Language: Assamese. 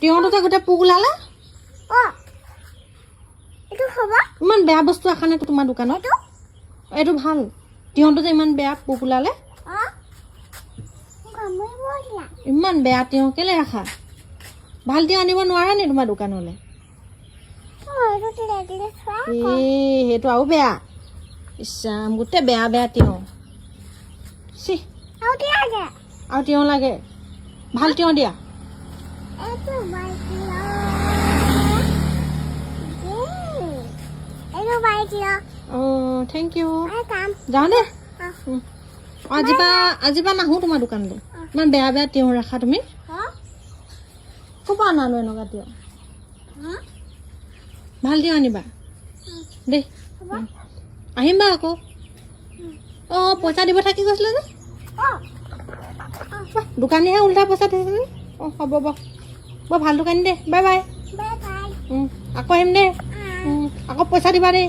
তিয়হঁতে গোটেই পোক ওলালে এইটো হ'ব ইমান বেয়া বস্তু ৰাখা নে তোমাৰ দোকানত এইটো ভাল তিয়হঁতে যে ইমান বেয়া পোক ওলালে ইমান বেয়া তিয়হ কেলে ৰাখা ভাল তিয়হ আনিব নোৱাৰা নে তোমাৰ দোকানলৈ সেইটো আৰু বেয়া ইছাম গোটেই বেয়া বেয়া তিয়হ চি আৰু তিয়হ লাগে ভাল তিয়হ দিয়া অঁ থেংক ইউ যাওঁ দে আজিৰ পৰা নাহোঁ তোমাৰ দোকানলৈ ইমান বেয়া বেয়া তিয়হ ৰাখা তুমি ক'ৰ পৰা আনানো এনেকুৱা তিয়হ ভাল তিয়হ আনিবা দেই আহিম বা আকৌ অঁ পইচা দিব থাকি গৈছিলে যে দোকানীহে উল্টা পইচা দিছে অঁ হ'ব বৰ ভাল দোকানী দে বাই বাই আকৌ আহিম দে আকৌ পইচা দিবা দেই